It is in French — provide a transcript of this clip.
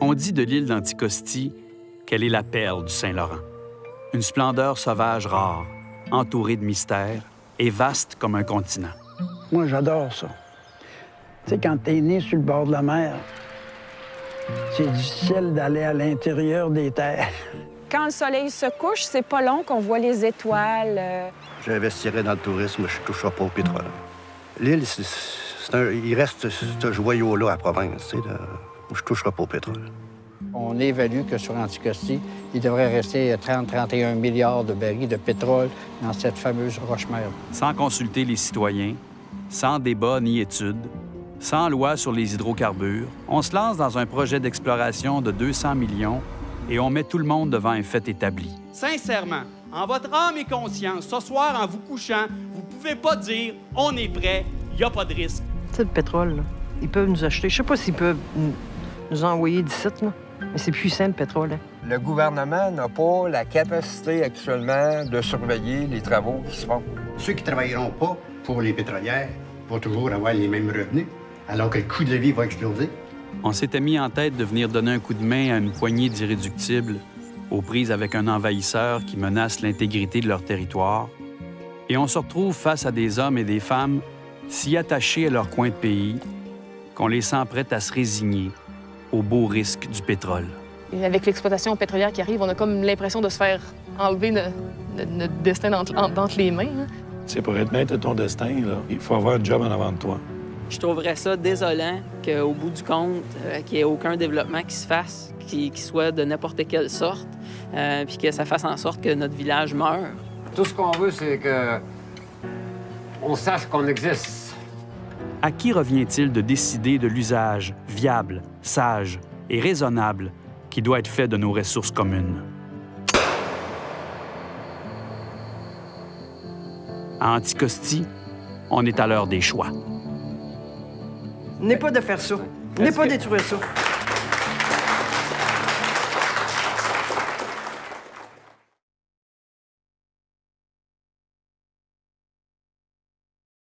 On dit de l'île d'Anticosti qu'elle est la perle du Saint-Laurent. Une splendeur sauvage rare, entourée de mystères et vaste comme un continent. Moi, j'adore ça. Tu sais, quand t'es né sur le bord de la mer, c'est difficile d'aller à l'intérieur des terres. Quand le soleil se couche, c'est pas long qu'on voit les étoiles. J'investirais dans le tourisme, je ne toucherai pas au pétrole. L'île, il reste ce joyau-là à la province. Tu sais, je ne toucherai pas au pétrole. On évalue que sur Anticosti, il devrait rester 30-31 milliards de barils de pétrole dans cette fameuse roche-mère. Sans consulter les citoyens, sans débat ni études, sans loi sur les hydrocarbures, on se lance dans un projet d'exploration de 200 millions et on met tout le monde devant un fait établi. Sincèrement, en votre âme et conscience, ce soir, en vous couchant, vous pouvez pas dire « on est prêt, il n'y a pas de risque ». Tu sais, le pétrole, là, ils peuvent nous acheter. Je sais pas s'ils peuvent nous envoyer d'ici, là, mais c'est puissant, le pétrole. Hein. Le gouvernement n'a pas la capacité actuellement de surveiller les travaux qui se font. Ceux qui ne travailleront pas pour les pétrolières vont toujours avoir les mêmes revenus, alors que le coût de la vie va exploser. On s'était mis en tête de venir donner un coup de main à une poignée d'irréductibles aux prises avec un envahisseur qui menace l'intégrité de leur territoire. Et on se retrouve face à des hommes et des femmes si attachés à leur coin de pays qu'on les sent prêts à se résigner au beau risque du pétrole. Et avec l'exploitation pétrolière qui arrive, on a comme l'impression de se faire enlever notre destin entre les mains. Hein. C'est pour être maître de ton destin, là, il faut avoir un job en avant de toi. Je trouverais ça désolant qu'au bout du compte, qu'il n'y ait aucun développement qui se fasse, qui soit de n'importe quelle sorte, puis que ça fasse en sorte que notre village meure. Tout ce qu'on veut, c'est qu'on sache qu'on existe. À qui revient-il de décider de l'usage viable, sage et raisonnable qui doit être fait de nos ressources communes? À Anticosti, on est à l'heure des choix. N'est pas de faire ça. N'est pas détruire ça.